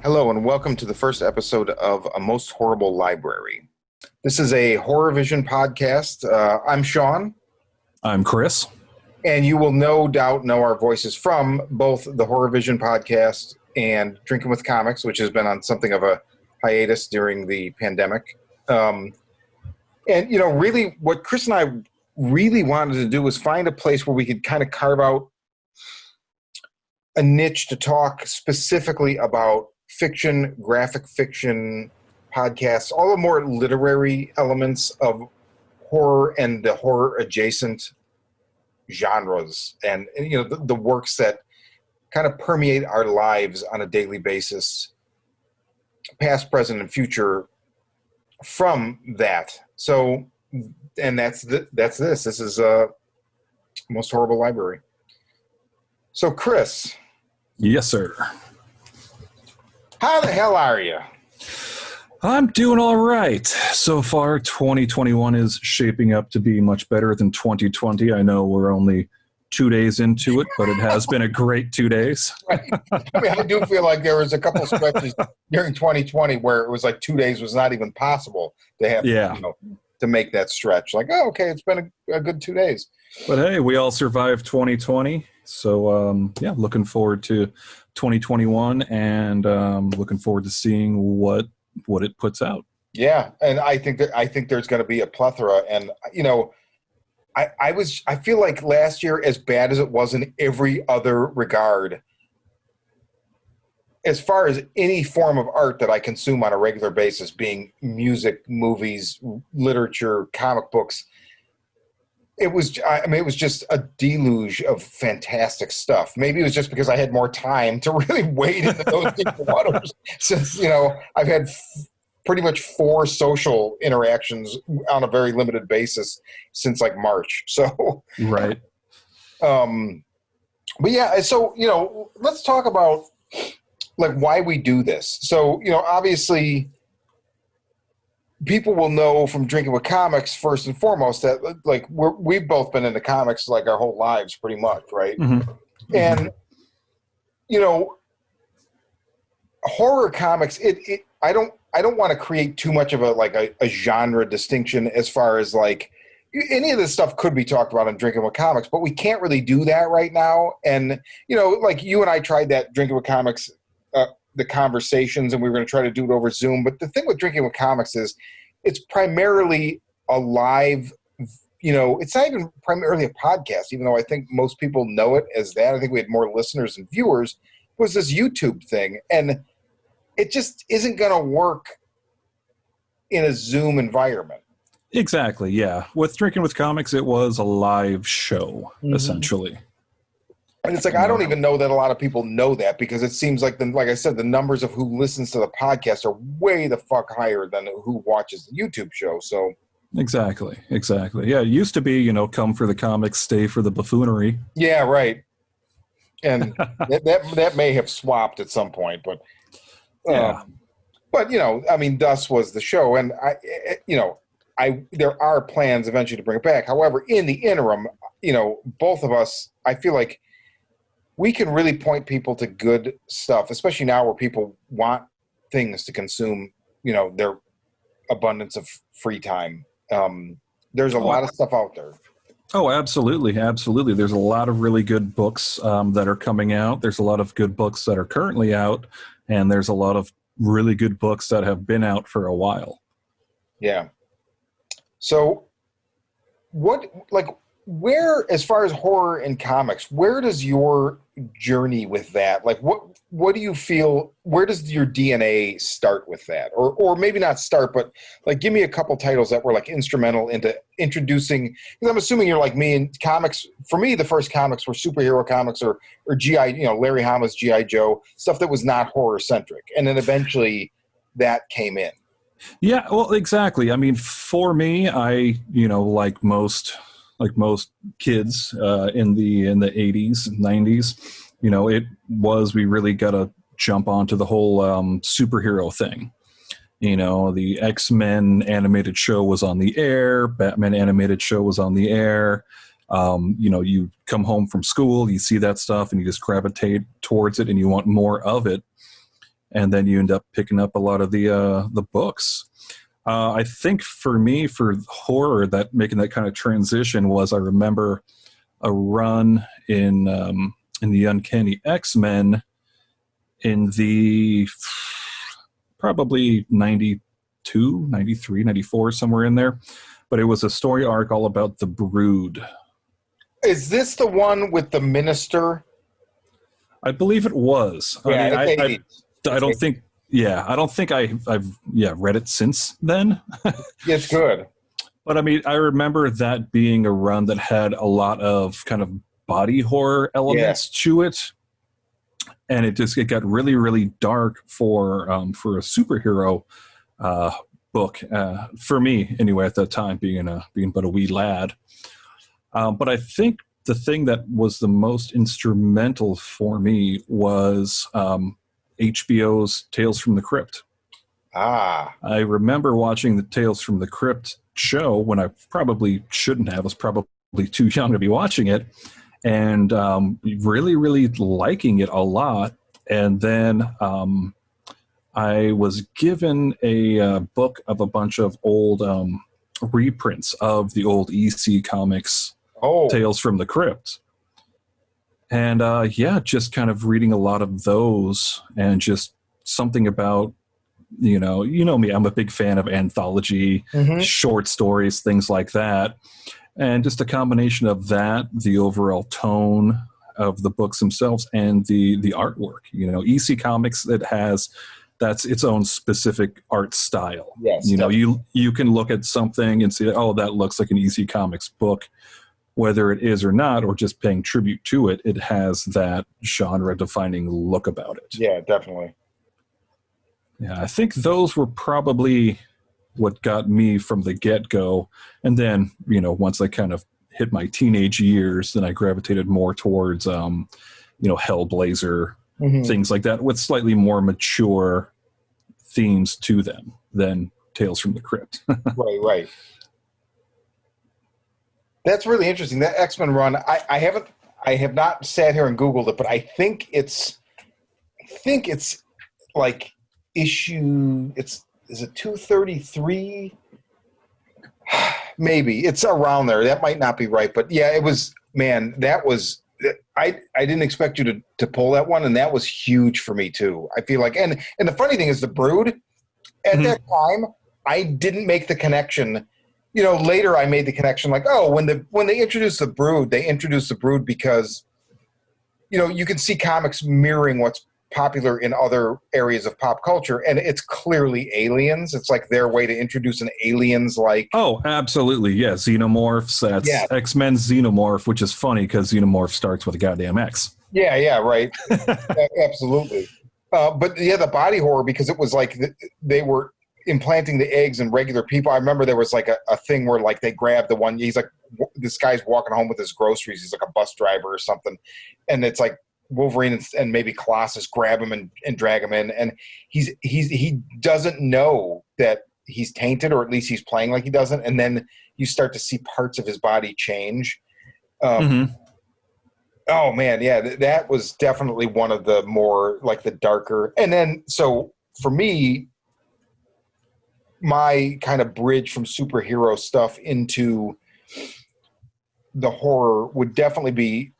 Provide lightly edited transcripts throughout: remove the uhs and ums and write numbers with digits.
Hello and welcome to the first episode of A Most Horrible Library. This is a Horror Vision podcast. I'm Shawn. I'm Chris. And you will no doubt know our voices from both the Horror Vision podcast and Drinking with Comics, which has been on something of a hiatus during the pandemic. Really what Chris and I really wanted to do was find a place where we could kind of carve out a niche to talk specifically about fiction, graphic fiction podcasts, all the more literary elements of horror and the horror adjacent genres, and the works that kind of permeate our lives on a daily basis, past, present, and future from that. So, and that's this. This is Most Horrible Library. So, Chris. Yes, sir. How the hell are you? I'm doing all right. So far, 2021 is shaping up to be much better than 2020. I know we're only 2 days into it, but it has been a great 2 days. Right. I mean, I do feel like there was a couple stretches during 2020 where it was like 2 days was not even possible to have, to make that stretch. Like, oh, okay, it's been a good 2 days. But hey, we all survived 2020. So, looking forward to 2021 and looking forward to seeing what it puts out. Yeah, and I think there's going to be a plethora. And I feel like last year, as bad as it was in every other regard, as far as any form of art that I consume on a regular basis, being music, movies, literature, comic books, it was just a deluge of fantastic stuff. Maybe it was just because I had more time to really wade into those deep waters since, I've had pretty much 4 social interactions on a very limited basis since like March. So, right. But yeah, so, let's talk about like why we do this. So, obviously people will know from Drinking with Comics first and foremost that like we've both been into comics like our whole lives pretty much, right? Mm-hmm. And horror comics, I don't want to create too much of a genre distinction as far as like any of this stuff could be talked about in Drinking with Comics, but we can't really do that right now. And like you and I tried that Drinking with Comics the conversations, and we were going to try to do it over Zoom. But the thing with Drinking with Comics is it's primarily a live, it's not even primarily a podcast, even though I think most people know it as that. I think we had more listeners and viewers, was this YouTube thing. And it just isn't going to work in a Zoom environment. Exactly, yeah. With Drinking with Comics, it was a live show, essentially. And it's like, I don't even know that a lot of people know that, because it seems like, like I said, the numbers of who listens to the podcast are way the fuck higher than who watches the YouTube show. So Exactly. Yeah, it used to be, come for the comics, stay for the buffoonery. Yeah, right. And that may have swapped at some point, but yeah. But thus was the show, and there are plans eventually to bring it back. However, in the interim, both of us, I feel like we can really point people to good stuff, especially now where people want things to consume, their abundance of free time. There's a lot of stuff out there. Oh, absolutely. There's a lot of really good books that are coming out. There's a lot of good books that are currently out, and there's a lot of really good books that have been out for a while. Yeah. So what where, as far as horror in comics, where does your journey with that, like, what do you feel, where does your DNA start with that? Or maybe not start, but like, give me a couple titles that were like instrumental into introducing, because I'm assuming you're like me in comics. For me, the first comics were superhero comics or GI, Larry Hama's GI Joe, stuff that was not horror centric. And then eventually that came in. Yeah, well, exactly. I mean, for me, I, like most kids in the 80s, 90s, we really got to jump onto the whole superhero thing. The X-Men animated show was on the air, Batman animated show was on the air. You come home from school, you see that stuff, and you just gravitate towards it, and you want more of it. And then you end up picking up a lot of the books. I think for me, for horror, that making that kind of transition was, I remember a run in the Uncanny X-Men in the probably 92, 93, 94, somewhere in there. But it was a story arc all about the Brood. Is this the one with the minister? I believe it was. Yeah, I mean, it's I don't think. Yeah, I don't think I've read it since then. It's good. But I mean, I remember that being a run that had a lot of kind of body horror elements to it, and it got really, really dark for a superhero book for me anyway at that time, being but a wee lad. But I think the thing that was the most instrumental for me was HBO's Tales from the Crypt. Ah. I remember watching the Tales from the Crypt show when I probably shouldn't have. I was probably too young to be watching it, and really, really liking it a lot. And then I was given a book of a bunch of old reprints of the old EC Comics Tales from the Crypt. And just kind of reading a lot of those, and just something about, you know me, I'm a big fan of anthology, short stories, things like that. And just a combination of that, the overall tone of the books themselves, and the artwork. EC Comics, that's its own specific art style. Yes. You can look at something and say, oh, that looks like an EC Comics book. Whether it is or not, or just paying tribute to it, it has that genre-defining look about it. Yeah, definitely. Yeah, I think those were probably what got me from the get-go. And then, once I kind of hit my teenage years, then I gravitated more towards, Hellblazer, things like that, with slightly more mature themes to them than Tales from the Crypt. Right. That's really interesting. That X-Men run, I have not sat here and Googled it, but I think it's like issue, is it 233? Maybe it's around there. That might not be right, but yeah, it was, man, that was, I didn't expect you to pull that one, and that was huge for me too. I feel like, and the funny thing is, the Brood, at that time, I didn't make the connection. Later I made the connection, like, when they introduced the Brood, because, you can see comics mirroring what's popular in other areas of pop culture, and it's clearly aliens. It's like their way to introduce an aliens, like... Oh, absolutely, yeah, Xenomorphs. That's X-Men Xenomorph, which is funny because Xenomorph starts with a goddamn X. Yeah, right. Absolutely. But yeah, the body horror, because it was like they were implanting the eggs in regular people. I remember there was like a thing where like they grabbed the one, he's like, this guy's walking home with his groceries, he's like a bus driver or something, and it's like Wolverine and maybe Colossus grab him and drag him in, and he doesn't know that he's tainted, or at least he's playing like he doesn't, and then you start to see parts of his body change. Oh man, yeah, that was definitely one of the more like the darker. And then so for me, my kind of bridge from superhero stuff into the horror would definitely be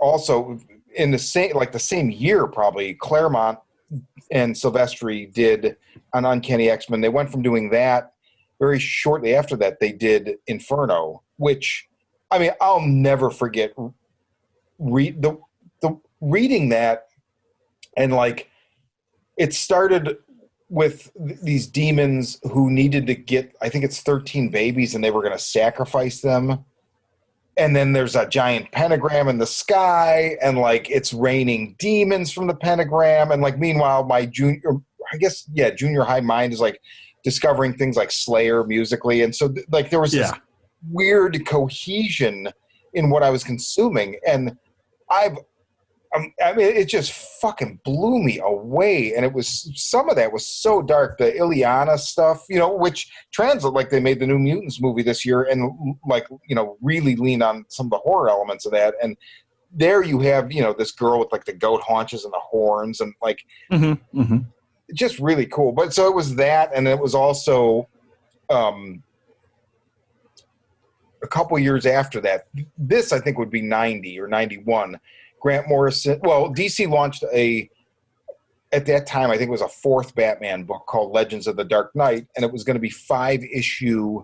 also in the same year, probably. Claremont and Silvestri did an Uncanny X-Men. They went from doing that, very shortly after that they did Inferno, which I mean, I'll never forget the reading that, and like it started with these demons who needed to get, I think it's 13 babies, and they were going to sacrifice them. And then there's a giant pentagram in the sky, and like it's raining demons from the pentagram. And like meanwhile, my junior high mind is like discovering things like Slayer musically, and so like there was this weird cohesion in what I was consuming, and I mean, it just fucking blew me away. And it was, some of that was so dark. The Ileana stuff, you know, which translate, like they made the New Mutants movie this year, and like, you know, really lean on some of the horror elements of that. And there you have, you know, this girl with like the goat haunches and the horns, and like just really cool. But so it was that, and it was also a couple years after that. This I think would be 90 or 91. Grant Morrison, well, DC launched at that time, I think it was a fourth Batman book called Legends of the Dark Knight, and it was going to be 5-issue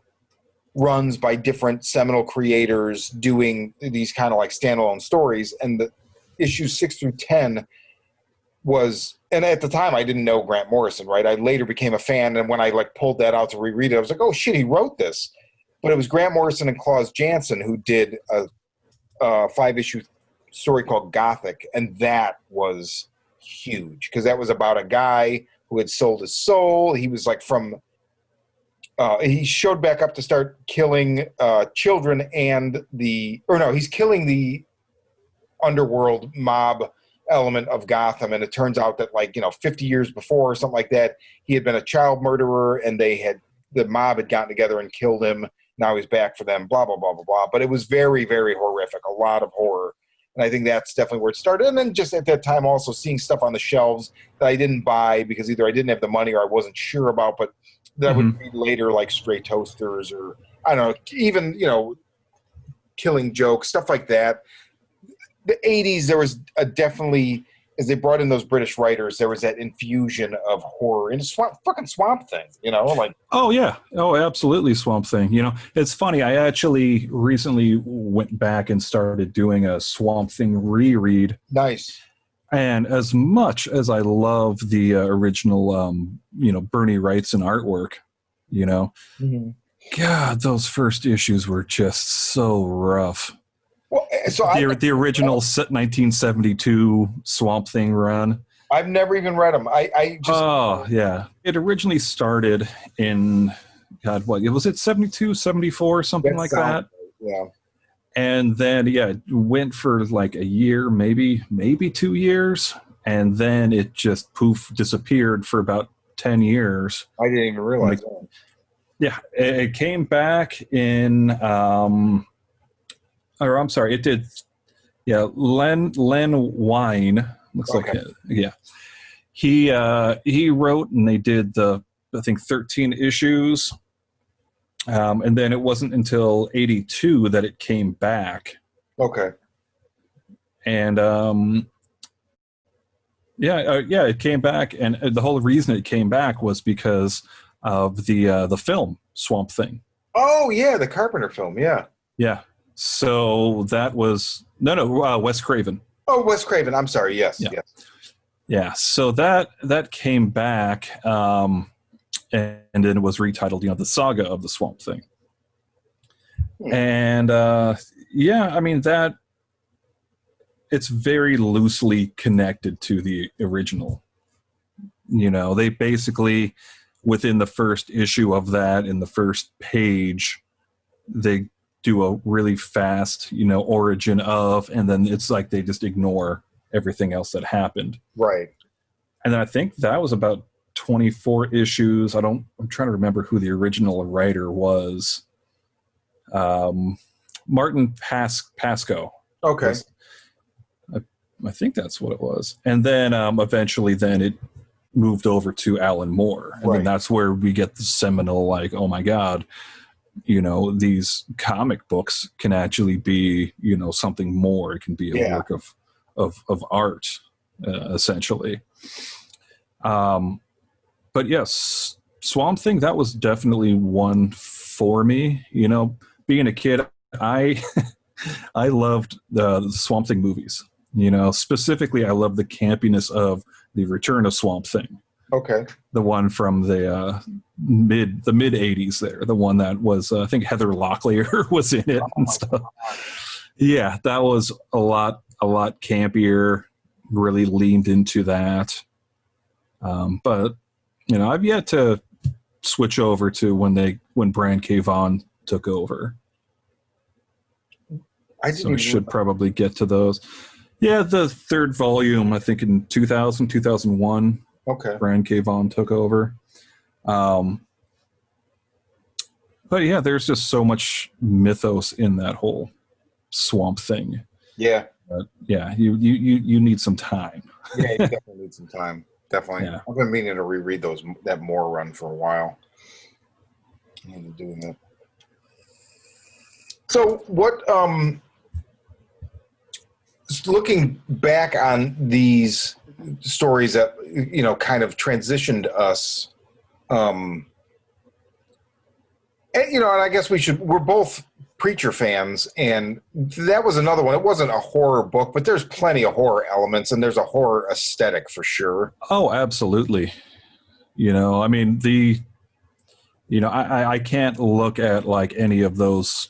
runs by different seminal creators doing these kind of like standalone stories. And the issues 6 through 10 was, and at the time I didn't know Grant Morrison, right? I later became a fan, and when I like pulled that out to reread it, I was like, oh shit, he wrote this. But it was Grant Morrison and Klaus Janson who did a 5-issue story called Gothic, and that was huge because that was about a guy who had sold his soul. He was like he showed back up to start killing children and he's killing the underworld mob element of Gotham, and it turns out that, like, you know, 50 years before or something like that, he had been a child murderer, and the mob had gotten together and killed him. Now he's back for them, blah blah blah blah blah. But it was very, very horrific, a lot of horror. And I think that's definitely where it started. And then just at that time also seeing stuff on the shelves that I didn't buy because either I didn't have the money or I wasn't sure about, but that would be later, like Stray Toasters, or I don't know, even, you know, Killing Joke, stuff like that. The 80s, there was definitely, as they brought in those British writers, there was that infusion of horror and fucking Swamp Thing, you know, like. Oh yeah, oh absolutely, Swamp Thing. You know, it's funny. I actually recently went back and started doing a Swamp Thing reread. Nice. And as much as I love the original, you know, Bernie Wrightson artwork, you know, God, those first issues were just so rough. Well, so the original 1972 Swamp Thing run. I've never even read them. I just yeah. It originally started in, God, what was it, 72, 74, something like that. Yeah. And then it went for like a year, maybe 2 years, and then it just disappeared for about 10 years. I didn't even realize that. Yeah, it came back in. Or I'm sorry, it did. Yeah, Len Wein looks like it. Yeah, he wrote, and they did I think 13 issues, and then it wasn't until 82 that it came back. Okay. And it came back, and the whole reason it came back was because of the film Swamp Thing. Oh yeah, the Carpenter film. Yeah. Yeah. So that was Wes Craven. Oh, Wes Craven. I'm sorry. Yes. Yeah. Yes. Yeah. So that came back, and then it was retitled, you know, the Saga of the Swamp Thing. And I mean, that it's very loosely connected to the original. You know, they basically, within the first issue of that, in the first page, they do a really fast, you know, origin of, and then it's like they just ignore everything else that happened. Right. And then I think that was about 24 issues. I'm trying to remember who the original writer was. Martin Pasco. Okay. I think that's what it was. And then eventually then it moved over to Alan Moore. And then that's where we get the seminal, like, oh my God, you know, these comic books can actually be, you know, something more. It can be a work of art, essentially. But yes, Swamp Thing, that was definitely one for me. You know, being a kid, I I loved the Swamp Thing movies. Specifically, I love the campiness of the Return of Swamp Thing. Okay. The one from the mid '80s. There, the one that was I think Heather Locklear was in it and stuff. God. Yeah, that was a lot campier. Really leaned into that. But I've yet to switch over to when Brian K. Vaughan took over. So we should probably get to those. Yeah, the third volume, I think in 2001. Okay. Brian K. Vaughan took over. But yeah, there's just so much mythos in that whole Swamp Thing. Yeah. Yeah, you need some time. Yeah, you definitely need some time. Definitely. Yeah. I've been meaning to reread that Moore run for a while. I'm doing that. So what looking back on these stories that kind of transitioned us and I guess we're both Preacher fans, and that was another one. It wasn't a horror book, but there's plenty of horror elements, and there's a horror aesthetic for sure. Oh, absolutely. I mean, I can't look at like any of those,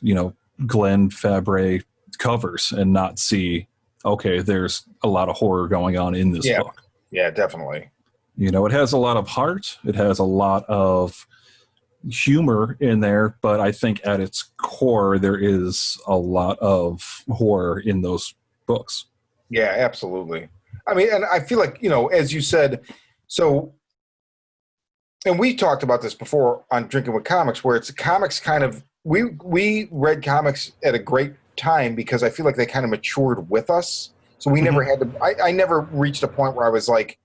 Glenn Fabry covers and not see, okay, there's a lot of horror going on in this book. Yeah, definitely. It has a lot of heart. It has a lot of humor in there, but I think at its core there is a lot of horror in those books. Yeah, absolutely. I mean, and I feel like, as you said, so, and we talked about this before on Drinking with Comics, where it's comics kind of, we read comics at a great time because I feel like they kind of matured with us. So we never had to, I never reached a point where I was like,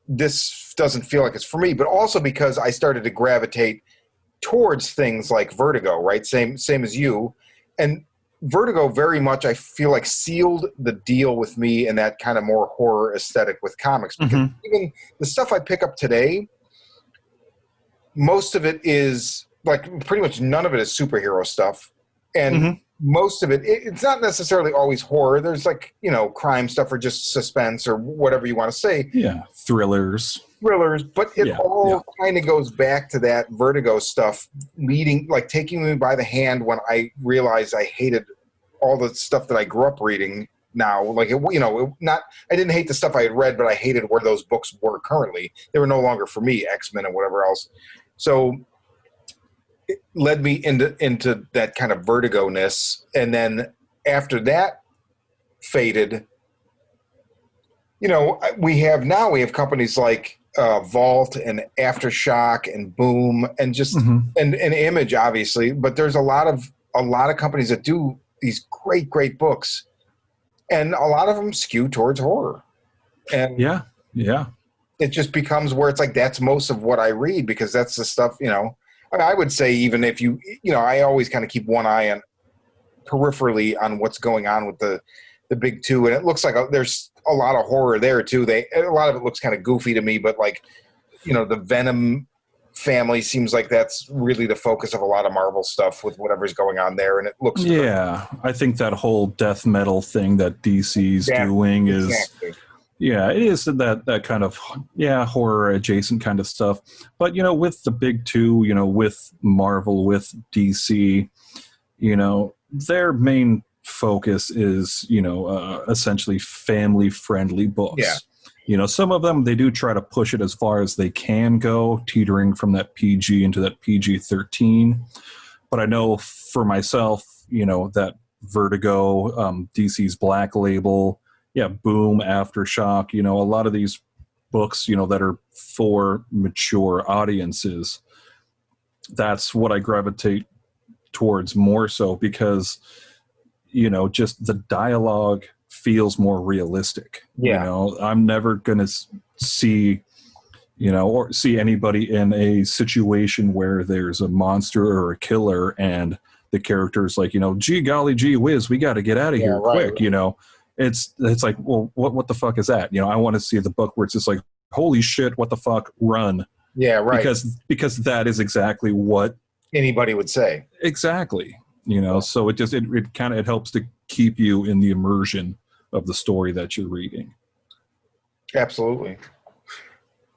this doesn't feel like it's for me, but also because I started to gravitate towards things like Vertigo, right? Same as you. And Vertigo very much, I feel like, sealed the deal with me in that kind of more horror aesthetic with comics. Because even the stuff I pick up today, most of it is, like, pretty much none of it is superhero stuff. And most of it's not necessarily always horror. There's like, crime stuff or just suspense or whatever you want to say. Yeah, thrillers, but it all kind of goes back to that Vertigo stuff, taking me by the hand when I realized I hated all the stuff that I grew up reading now. Like, I didn't hate the stuff I had read, but I hated where those books were currently. They were no longer for me, X-Men and whatever else. So it led me into that kind of Vertigo-ness. And then after that faded, we have companies like Vault and Aftershock and Boom and just and Image, obviously, but there's a lot of companies that do these great books, and a lot of them skew towards horror. And yeah, it just becomes where it's like that's most of what I read because that's the stuff. I would say even if I always kind of keep one eye on peripherally on what's going on with the big two, and it looks like there's a lot of horror there too. A lot of it looks kind of goofy to me, but like, the Venom family seems like that's really the focus of a lot of Marvel stuff with whatever's going on there, and it looks I think that whole death metal thing that DC's doing is it is that kind of horror adjacent kind of stuff. But with the big two, with Marvel, with DC, their main focus is essentially family friendly books. Some of them they do try to push it as far as they can go, teetering from that PG into that PG-13. But I know for myself, that Vertigo, DC's Black Label, Boom, Aftershock, a lot of these books, that are for mature audiences, that's what I gravitate towards more so because, just the dialogue feels more realistic. I'm never going to see, or see anybody in a situation where there's a monster or a killer and the character's like, gee golly, gee whiz, we got to get out of here quick, It's like, well, what the fuck is that? I want to see the book where it's just like, holy shit, what the fuck, run. Yeah, right. Because that is exactly what anybody would say. Exactly. you know, so it kind of, it helps to keep you in the immersion of the story that you're reading. Absolutely.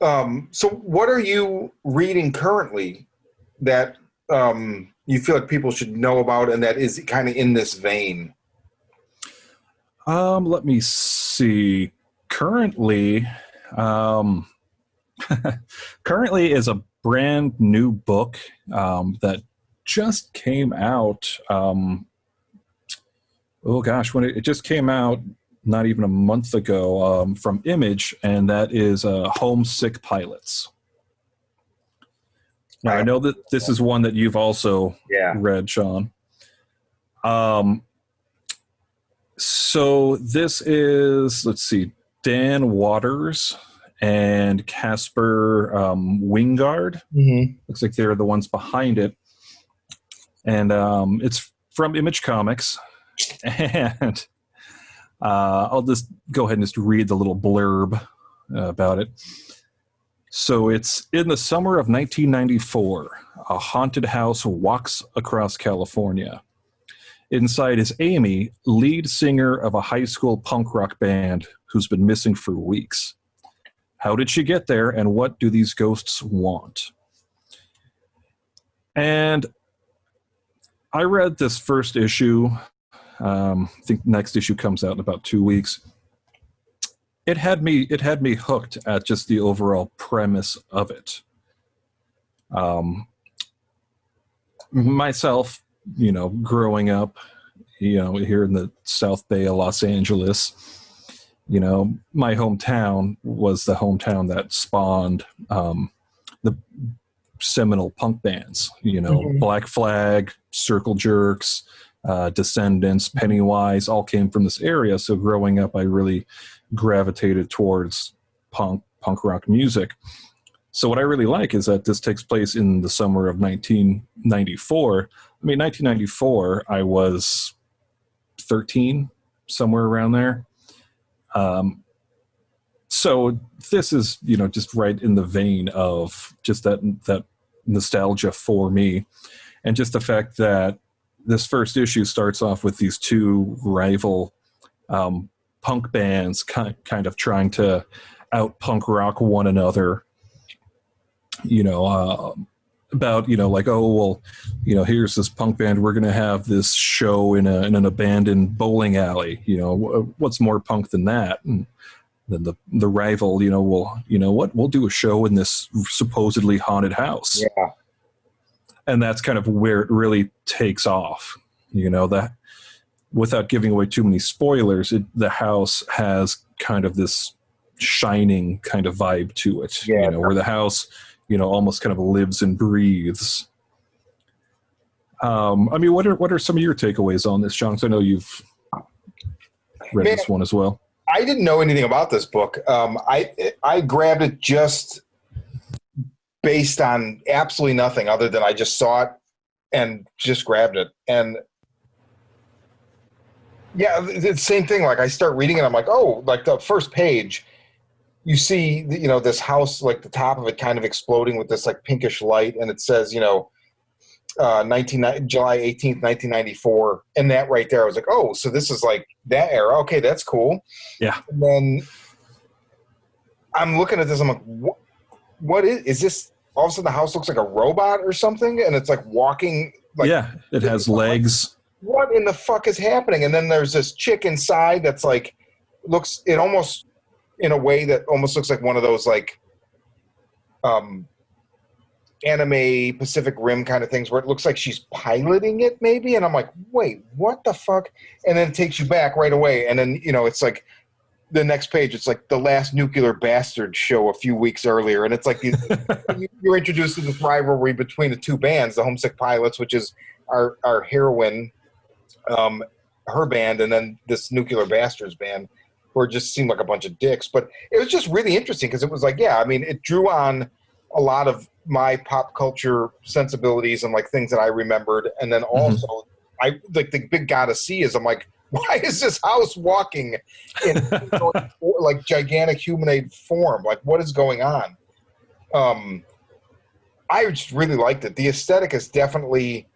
So what are you reading currently that you feel like people should know about and that is kind of in this vein? Let me see. Currently is a brand new book that just came out. Oh gosh, when it just came out not even a month ago, from Image, and that is Homesick Pilots. Now, I know that this is one that you've also read, Shawn. So this is, let's see, Dan Waters and Casper Wingard. Mm-hmm. Looks like they're the ones behind it. And it's from Image Comics. And I'll just go ahead and just read the little blurb about it. So it's in the summer of 1994, a haunted house walks across California. Inside is Amy, lead singer of a high school punk rock band who's been missing for weeks. How did she get there, and what do these ghosts want? And I read this first issue. I think next issue comes out in about 2 weeks. It had me hooked at just the overall premise of it. Myself, you know, growing up, you know, here in the South Bay of Los Angeles, you know, my hometown was the hometown that spawned the seminal punk bands, you know, Mm-hmm. Black Flag, Circle Jerks, Descendants, Pennywise, all came from this area. So growing up, I really gravitated towards punk rock music. So what I really like is that this takes place in the summer of 1994. I mean, 1994, I was 13, somewhere around there. So this is, you know, just right in the vein of just that nostalgia for me. And just the fact that this first issue starts off with these two rival punk bands kind of trying to out punk rock one another, you know, about, you know, like, oh, well, you know, here's this punk band, we're going to have this show in an abandoned bowling alley, you know, what's more punk than that? And then the rival, you know, well, you know what, we'll do a show in this supposedly haunted house. Yeah. And that's kind of where it really takes off, you know, that without giving away too many spoilers, the house has kind of this shining kind of vibe to it, you know, where the house, you know, almost kind of lives and breathes. I mean, what are some of your takeaways on this, Shawn? I know you've read this one as well. I didn't know anything about this book. I grabbed it just based on absolutely nothing other than I just saw it and just grabbed it. And yeah, it's the same thing. Like I start reading it, I'm like, oh, like the first page, you see, you know, this house, like the top of it kind of exploding with this like pinkish light. And it says, you know, July 18th, 1994. And that right there, I was like, oh, so this is like that era. Okay, that's cool. Yeah. And then I'm looking at this, I'm like, what is this? All of a sudden the house looks like a robot or something. And it's like walking. Like, yeah, it has legs. What in the fuck is happening? And then there's this chick inside that's like, it almost in a way that almost looks like one of those like anime Pacific Rim kind of things where it looks like she's piloting it maybe. And I'm like, wait, what the fuck? And then it takes you back right away. And then, you know, it's like the next page, it's like the last Nuclear Bastard show a few weeks earlier. And it's like you're introduced to this rivalry between the two bands, the Homesick Pilots, which is our heroine, her band, and then this Nuclear Bastards band, who just seemed like a bunch of dicks. But it was just really interesting because it was like, yeah, I mean, it drew on a lot of my pop culture sensibilities and like things that I remembered. And then also I like the big gotta see is I'm like, why is this house walking in like gigantic humanoid form? Like what is going on? I just really liked it. The aesthetic is definitely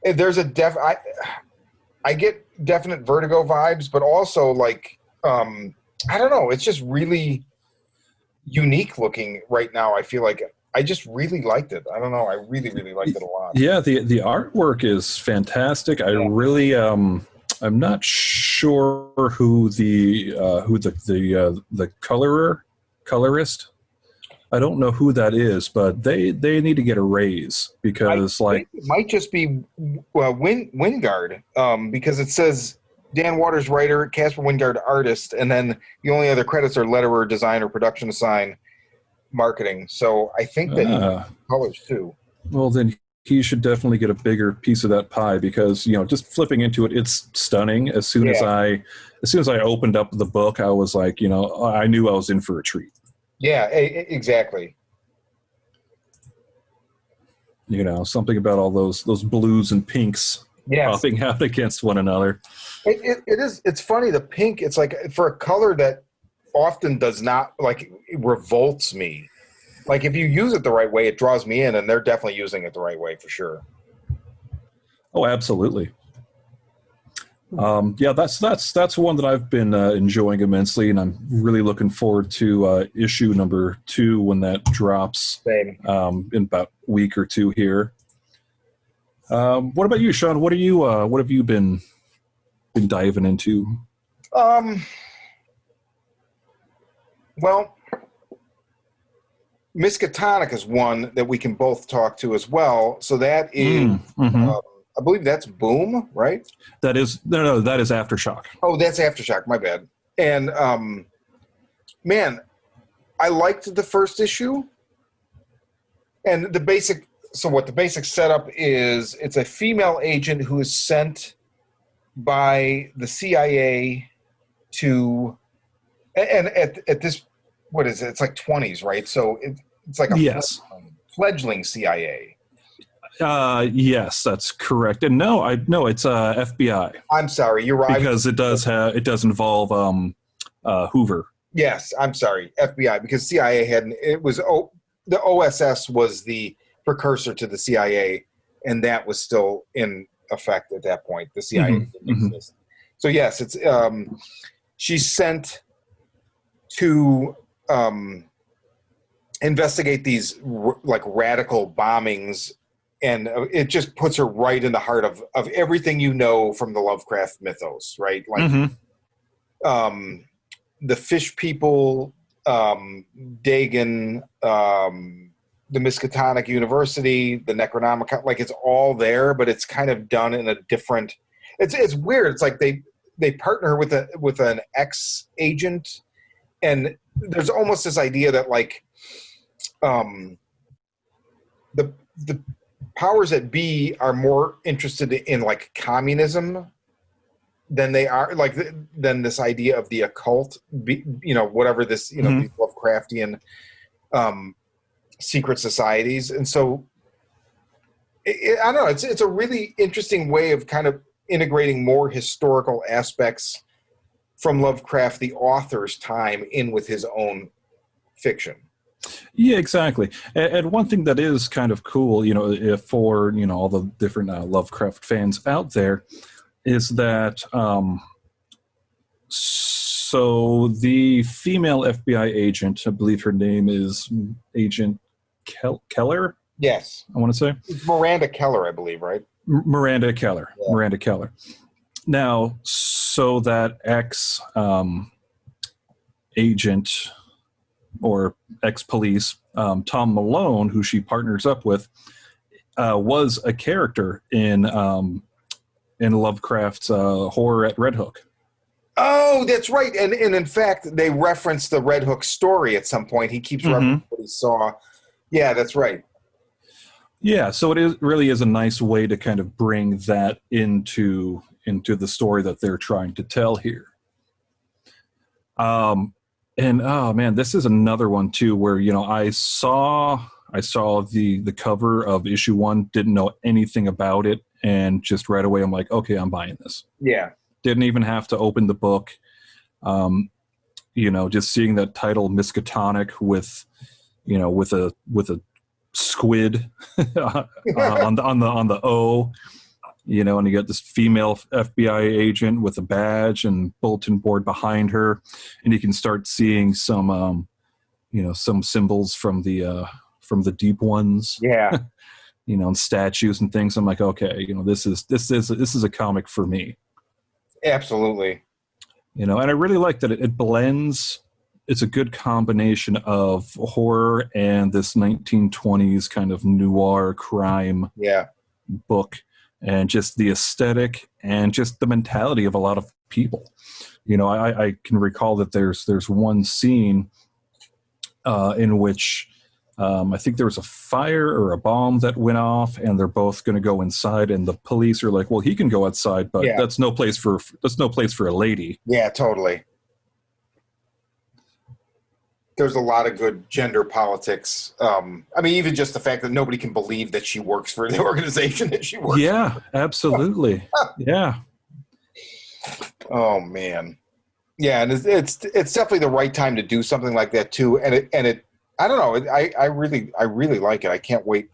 There's I get definite Vertigo vibes, but also like I don't know, it's just really unique looking right now. I feel like I just really liked it. I don't know, I really really liked it a lot. Yeah, the artwork is fantastic. I really I'm not sure who the colorist. I don't know who that is, but they need to get a raise because I think it might just be Wingard, because it says Dan Waters writer, Casper Wingard artist, and then the only other credits are letterer, designer, production design, marketing. So I think that he colors too. Well, then he should definitely get a bigger piece of that pie because just flipping into it, it's stunning. As soon as I opened up the book, I was like, I knew I was in for a treat. Yeah, exactly. Something about all those blues and pinks popping out against one another. It is. It's funny. The pink. It's like for a color that often does not it revolts me. Like if you use it the right way, it draws me in, and they're definitely using it the right way for sure. Oh, absolutely. Yeah, that's one that I've been enjoying immensely, and I'm really looking forward to issue number 2 when that drops. Same. In about a week or two here. What about you, Shawn? What have you been diving into? Well, Miskatonic is one that we can both talk to as well. So that is, I believe that's Boom, right? That is that is Aftershock. Oh, that's Aftershock. My bad. And man, I liked the first issue. And the basic setup is, it's a female agent who is sent by the CIA to, and at this, what is it? It's like 20s, right? So it's like a fledgling CIA. Yes, that's correct. And no, it's FBI. I'm sorry, you're right. Because it does involve Hoover. Yes, I'm sorry, FBI, because CIA the OSS was the precursor to the CIA, and that was still in effect at that point. The CIA didn't exist. So yes, it's she's sent to investigate these radical bombings, and it just puts her right in the heart of everything from the Lovecraft mythos, right? Like the fish people, Dagon, the Miskatonic University, the Necronomicon, it's all there, but it's kind of done in a different. It's weird. It's like they partner with an ex-agent, and there's almost this idea that the powers that be are more interested in communism than they are than this idea of the occult. Whatever this these Lovecraftian secret societies, and so I don't know. It's a really interesting way of kind of integrating more historical aspects from Lovecraft, the author's time, in with his own fiction. Yeah, exactly. And one thing that is kind of cool, for all the different Lovecraft fans out there, is that so the female FBI agent, I believe her name is Agent Keller. Yes, I want to say it's Miranda Keller, I believe, right? Miranda Keller. Yeah. Miranda Keller. Now, so that agent or ex-police, Tom Malone, who she partners up with, was a character in Lovecraft's Horror at Red Hook. Oh, that's right. And in fact, they reference the Red Hook story at some point. He keeps referencing what he saw. Yeah, that's right. Yeah, so it really is a nice way to kind of bring that into the story that they're trying to tell here. And oh man, this is another one too where I saw the cover of issue 1, didn't know anything about it, and just right away I'm like, okay, I'm buying this. Yeah. Didn't even have to open the book. Just seeing that title Miskatonic with a squid on the O. you know, and you got this female FBI agent with a badge and bulletin board behind her, and you can start seeing some, you know, some symbols from the deep ones, Yeah, you know, and statues and things. I'm like, okay, you know, this is a comic for me, absolutely. you know, and I really like that it blends. It's a good combination of horror and this 1920s kind of noir crime Yeah, book, and just the aesthetic and just the mentality of a lot of people. You know, I can recall that there's one scene in which I think there was a fire or a bomb that went off, and they're both going to go inside, and the police are like, "Well, he can go outside, but yeah, that's no place for a lady." yeah, totally. There's a lot of good gender politics. I mean, even just the fact that nobody can believe that she works for the organization that she works Yeah, absolutely. Yeah. Oh man, yeah, and it's definitely the right time to do something like that too. And it I don't know. I really like it. I can't wait.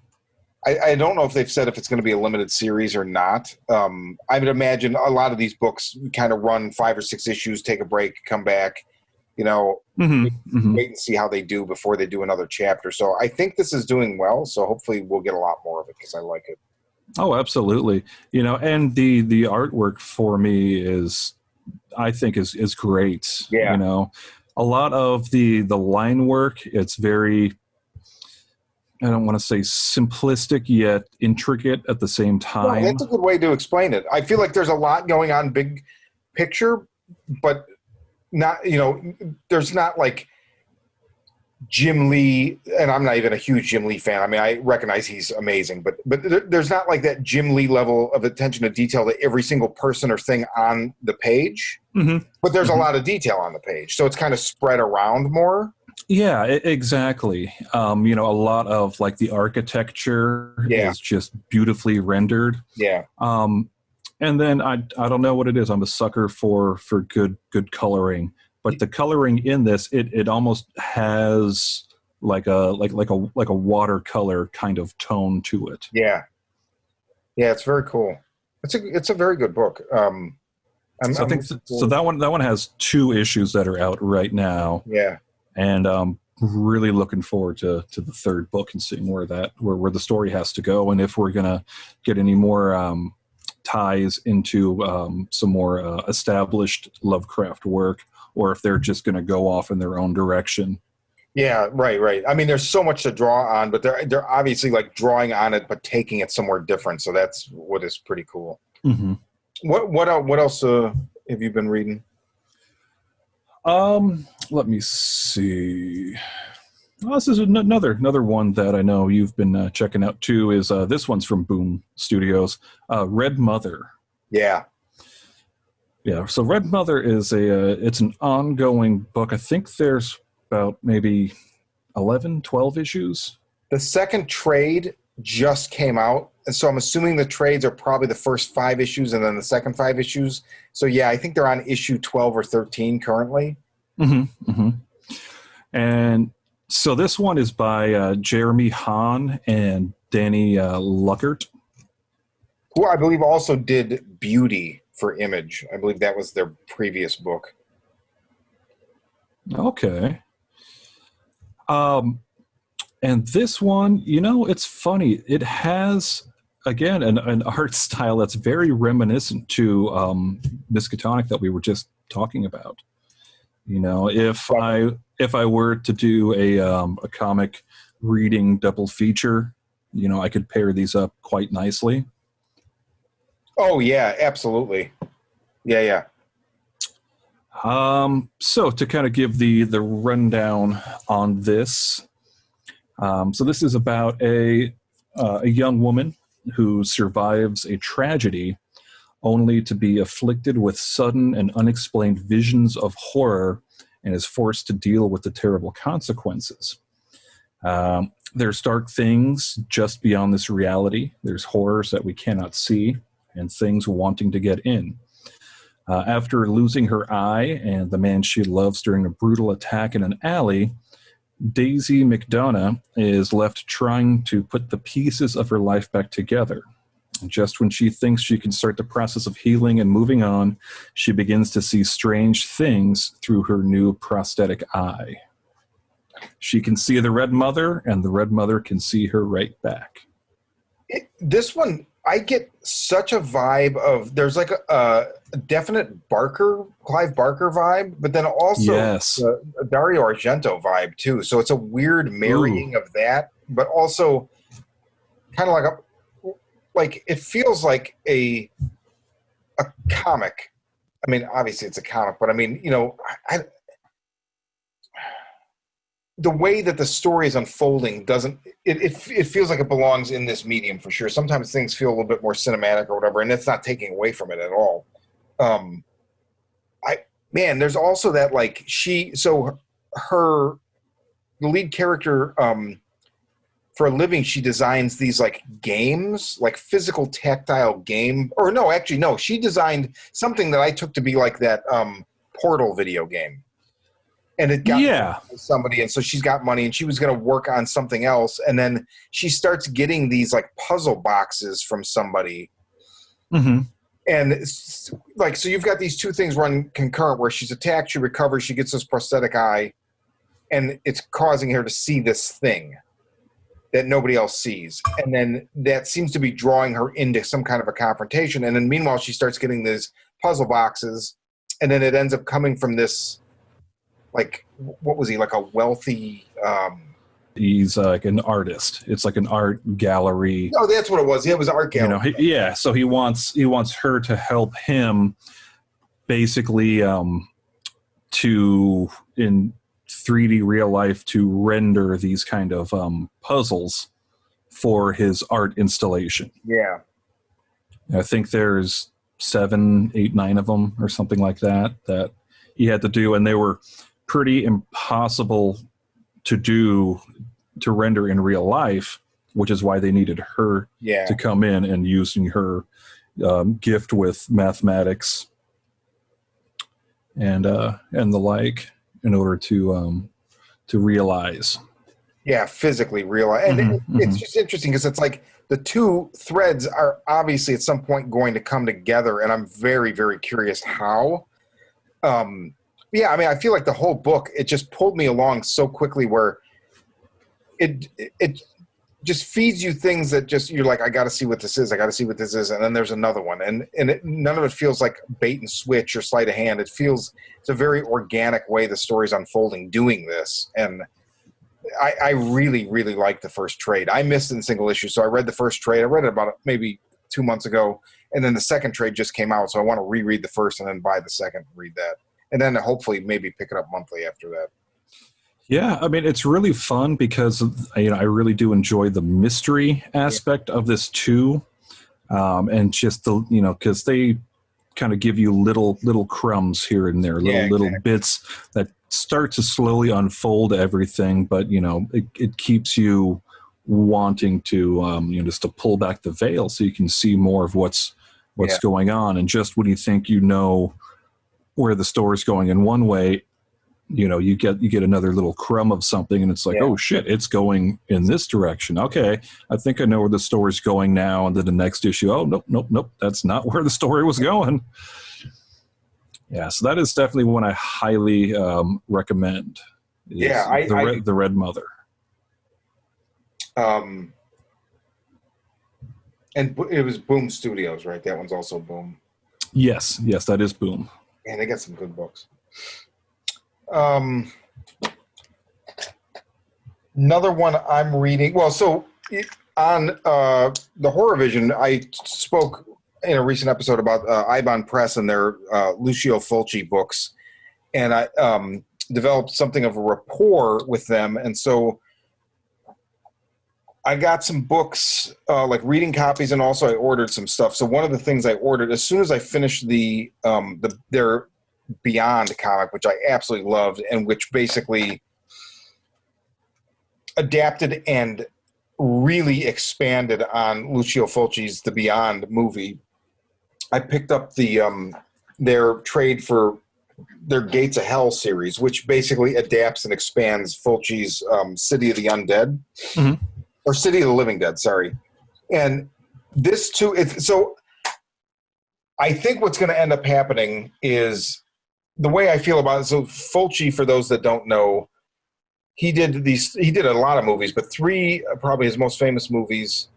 I don't know if they've said if it's going to be a limited series or not. I would imagine a lot of these books kind of run 5 or 6 issues, take a break, come back. You know, wait and see how they do before they do another chapter. So I think this is doing well. So hopefully we'll get a lot more of it because I like it. Oh, absolutely. You know, and the artwork for me is, I think, is great. Yeah. You know, a lot of the line work, it's very, I don't want to say simplistic yet intricate at the same time. No, that's a good way to explain it. I feel like there's a lot going on big picture, but not, you know, there's not like Jim Lee, and I'm not even a huge Jim Lee fan. I mean, I recognize he's amazing, but there's not like that Jim Lee level of attention to detail to every single person or thing on the page. But there's a lot of detail on the page, so it's kind of spread around more. Yeah, exactly. You know, a lot of like the architecture is just beautifully rendered. Yeah. And then I don't know what it is. I'm a sucker for good coloring, but the coloring in this, it almost has like a watercolor kind of tone to it. Yeah. Yeah, it's very cool. It's a very good book. So I think so that one has 2 issues that are out right now. Yeah. And really looking forward to the 3rd book and seeing where the story has to go, and if we're gonna get any more ties into some more established Lovecraft work, or if they're just gonna go off in their own direction. Yeah, right. I mean, there's so much to draw on, but they're obviously like drawing on it, but taking it somewhere different. So that's what is pretty cool. What else have you been reading? Let me see. Oh, this is another one that I know you've been checking out too. Is this one's from Boom Studios, Red Mother. Yeah. So Red Mother is it's an ongoing book. I think there's about maybe 11, 12 issues. The second trade just came out, and so I'm assuming the trades are probably the first 5 issues and then the second 5 issues. So yeah, I think they're on issue 12 or 13 currently. And so this one is by Jeremy Hahn and Danny Luckert, who I believe also did Beauty for Image. I believe that was their previous book. Okay. And this one, you know, it's funny. It has, again, an art style that's very reminiscent to Miskatonic that we were just talking about. You know, if I were to do a comic reading double feature, you know, I could pair these up quite nicely. Oh yeah, absolutely. Yeah. So to kind of give the rundown on this, so this is about a young woman who survives a tragedy only to be afflicted with sudden and unexplained visions of horror and is forced to deal with the terrible consequences. There's dark things just beyond this reality. There's horrors that we cannot see and things wanting to get in. After losing her eye and the man she loves during a brutal attack in an alley, Daisy McDonough is left trying to put the pieces of her life back together. Just when she thinks she can start the process of healing and moving on, she begins to see strange things through her new prosthetic eye. She can see the Red Mother, and the Red Mother can see her right back. This one, I get such a vibe of, there's like a definite Clive Barker vibe, but then also Yes. a Dario Argento vibe too. So it's a weird marrying of that, but also kind of like it feels like a comic. I mean, obviously it's a comic, but I mean, you know, the way that the story is unfolding it feels like it belongs in this medium for sure. Sometimes things feel a little bit more cinematic or whatever, and it's not taking away from it at all. There's also that like the lead character, for a living, she designs these like games, like physical tactile game, or no, actually no, she designed something that I took to be like that Portal video game. And it got somebody, and so she's got money, and she was going to work on something else, and then she starts getting these like puzzle boxes from somebody, and it's like, so you've got these two things run concurrent, where she's attacked, she recovers, she gets this prosthetic eye, and it's causing her to see this thing that nobody else sees, and then that seems to be drawing her into some kind of a confrontation, and then meanwhile she starts getting these puzzle boxes, and then it ends up coming from this. Like, what was he, like a wealthy... He's like an artist. It's like an art gallery. No, that's what it was. Yeah, it was an art gallery. You know, so he wants her to help him basically to, in 3D real life, to render these kind of puzzles for his art installation. Yeah. I think there's 7, 8, 9 of them or something like that he had to do, and they were pretty impossible to render in real life, which is why they needed her to come in and using her gift with mathematics and the like in order to realize. Yeah, physically realize. And it's just interesting because it's like the two threads are obviously at some point going to come together, and I'm very, very curious how. Yeah, I mean, I feel like the whole book, it just pulled me along so quickly, where it just feeds you things that just, you're like, I got to see what this is. I got to see what this is. And then there's another one. And none of it feels like bait and switch or sleight of hand. It's a very organic way the story's unfolding doing this. And I really, really like the first trade. I missed it in single issue. So I read the first trade. I read it about maybe 2 months ago. And then the second trade just came out. So I want to reread the first and then buy the second and read that. And then hopefully maybe pick it up monthly after that. Yeah, I mean, it's really fun because, you know, I really do enjoy the mystery aspect of this too. And just because they kind of give you little crumbs here and there, little bits that start to slowly unfold everything. But, you know, it keeps you wanting to, just to pull back the veil so you can see more of what's going on. And just when you think you know where the story's going in one way, you know, you get another little crumb of something, and it's like, oh shit, it's going in this direction. Okay, I think I know where the story's going now. And then the next issue, oh nope, that's not where the story was going. Yeah, so that is definitely one I highly recommend. The Red Mother. And it was Boom Studios, right? That one's also Boom. Yes, that is Boom. Man, they got some good books. Another one I'm reading. Well, so on the Horror Vision, I spoke in a recent episode about Eibon Press and their Lucio Fulci books, and I developed something of a rapport with them, and so I got some books, like reading copies, and also I ordered some stuff. So one of the things I ordered, as soon as I finished their Beyond comic, which I absolutely loved, and which basically adapted and really expanded on Lucio Fulci's The Beyond movie, I picked up their trade for their Gates of Hell series, which basically adapts and expands Fulci's City of the Undead. Mm-hmm. Or City of the Living Dead, sorry. And this too. So I think what's going to end up happening is the way I feel about it. So Fulci, for those that don't know, he did a lot of movies, but three, probably his most famous movies,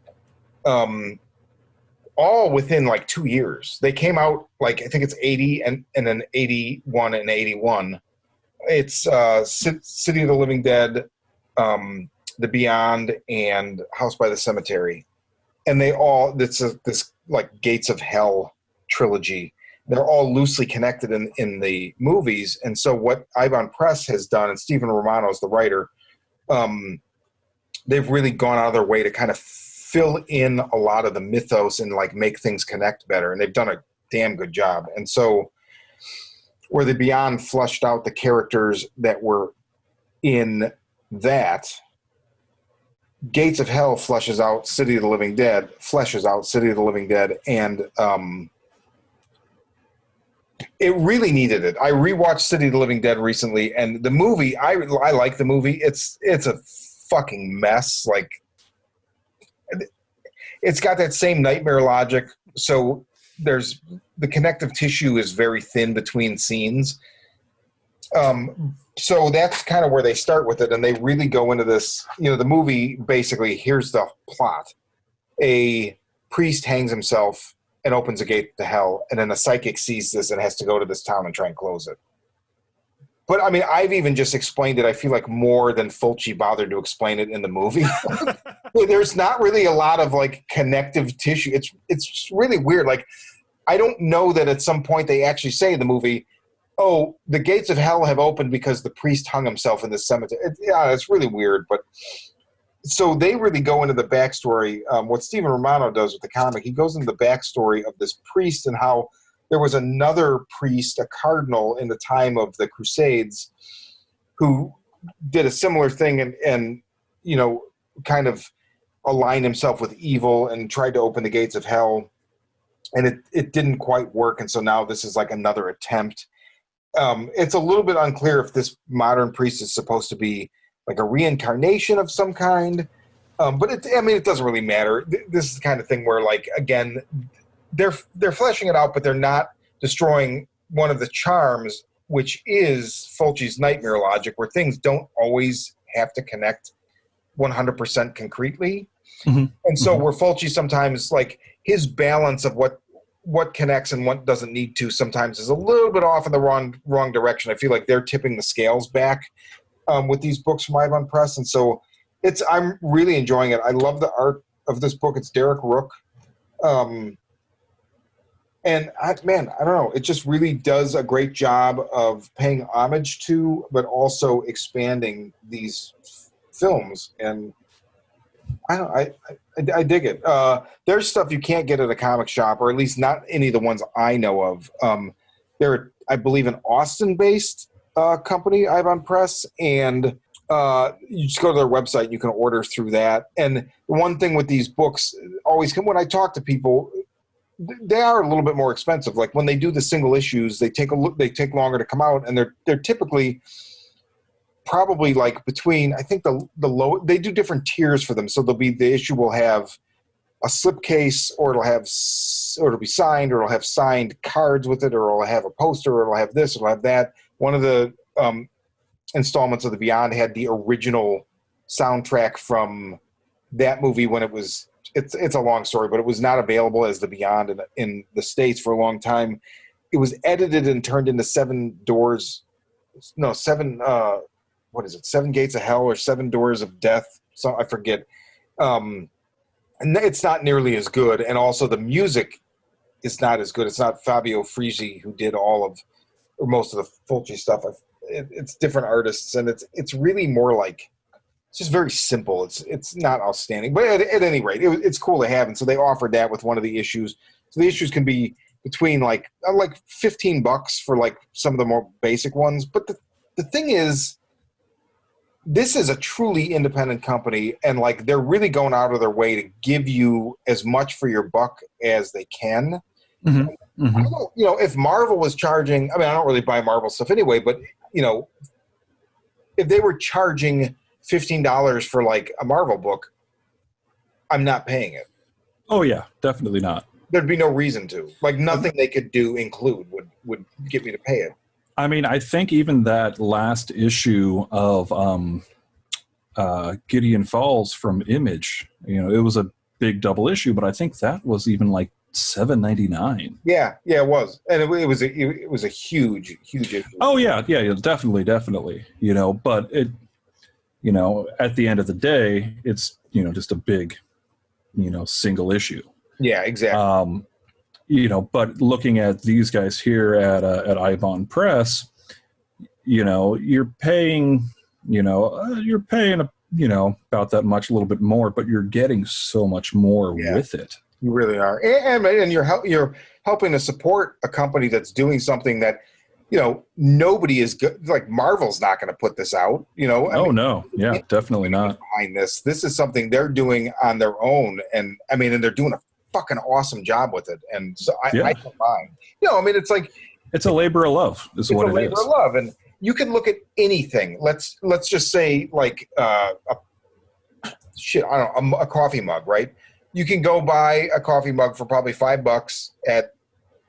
all within like 2 years. They came out like, I think it's 80 and then 81 and 81. It's City of the Living Dead, The Beyond, and House by the Cemetery. And they all, this like Gates of Hell trilogy. They're all loosely connected in the movies. And so what Eibon Press has done, and Stephen Romano is the writer, they've really gone out of their way to kind of fill in a lot of the mythos and like make things connect better. And they've done a damn good job. And so where the Beyond flushed out the characters that were in that, Gates of Hell fleshes out City of the Living Dead, and it really needed it. I rewatched City of the Living Dead recently, and the movie, I like the movie. It's a fucking mess. Like, it's got that same nightmare logic. So there's the connective tissue is very thin between scenes. So that's kind of where they start with it, and they really go into this. You know, the movie basically, here's the plot: a priest hangs himself and opens a gate to hell, and then a psychic sees this and has to go to this town and try and close it. But I mean, I've even just explained it, I feel like, more than Fulci bothered to explain it in the movie. There's not really a lot of like connective tissue. It's really weird. Like, I don't know that at some point they actually say in the movie, oh, the gates of hell have opened because the priest hung himself in the cemetery. It's really weird. But so they really go into the backstory. What Stephen Romano does with the comic, he goes into the backstory of this priest and how there was another priest, a cardinal, in the time of the Crusades, who did a similar thing and you know, kind of aligned himself with evil and tried to open the gates of hell, and it didn't quite work. And so now this is like another attempt. It's a little bit unclear if this modern priest is supposed to be like a reincarnation of some kind. But it doesn't really matter. This is the kind of thing where, like, again, they're fleshing it out, but they're not destroying one of the charms, which is Fulci's nightmare logic, where things don't always have to connect 100% concretely. Mm-hmm. And so where Fulci sometimes, like, his balance of what connects and what doesn't need to sometimes is a little bit off in the wrong direction. I feel like they're tipping the scales back with these books from Eibon Press. And so I'm really enjoying it. I love the art of this book. It's Derek Rook. And I don't know. It just really does a great job of paying homage to, but also expanding these films. And I dig it. There's stuff you can't get at a comic shop, or at least not any of the ones I know of. They're, I believe, an Austin-based company, Eibon Press, and you just go to their website. You can order through that. And the one thing with these books, when I talk to people, they are a little bit more expensive. Like when they do the single issues, they take longer to come out, and they're typically probably like between, I think the low, they do different tiers for them. So the issue will have a slipcase, or it'll be signed, or it'll have signed cards with it, or it'll have a poster, or it'll have this, or it'll have that. One of the installments of The Beyond had the original soundtrack from that movie when it was, it's a long story, but it was not available as The Beyond in the States for a long time. It was edited and turned into Seven Gates of Hell, or Seven Doors of Death. So I forget. And it's not nearly as good. And also the music is not as good. It's not Fabio Frizzi who did most of the Fulci stuff. It's different artists, and it's really more like, it's just very simple. It's not outstanding, but at any rate, it's cool to have. And so they offered that with one of the issues. So the issues can be between like $15 for like some of the more basic ones. But the thing is, this is a truly independent company, and like they're really going out of their way to give you as much for your buck as they can. Mm-hmm. Mm-hmm. I don't, if Marvel was charging, I don't really buy Marvel stuff anyway, but if they were charging $15 for like a Marvel book, I'm not paying it. Oh yeah, definitely not. There'd be no reason to. Like nothing they could do include would get me to pay it. I mean, I think even that last issue of Gideon Falls from Image, it was a big double issue, but I think that was even like $7.99. Yeah, it was, and it was a huge issue. Oh yeah, definitely. But it, at the end of the day, it's just a big, single issue. Yeah, exactly. But looking at these guys here at Eibon Press, you're paying, about that much, a little bit more, but you're getting so much more with it. You really are, and you're helping to support a company that's doing something that, nobody is good. Like Marvel's not going to put this out. No, yeah, definitely not. Behind this is something they're doing on their own, and they're doing a fucking awesome job with it. And so I don't mind. It's like it's a labor of love. Is what it is. It's a labor of love, and you can look at anything. Let's just say like a coffee mug, right? You can go buy a coffee mug for probably $5 at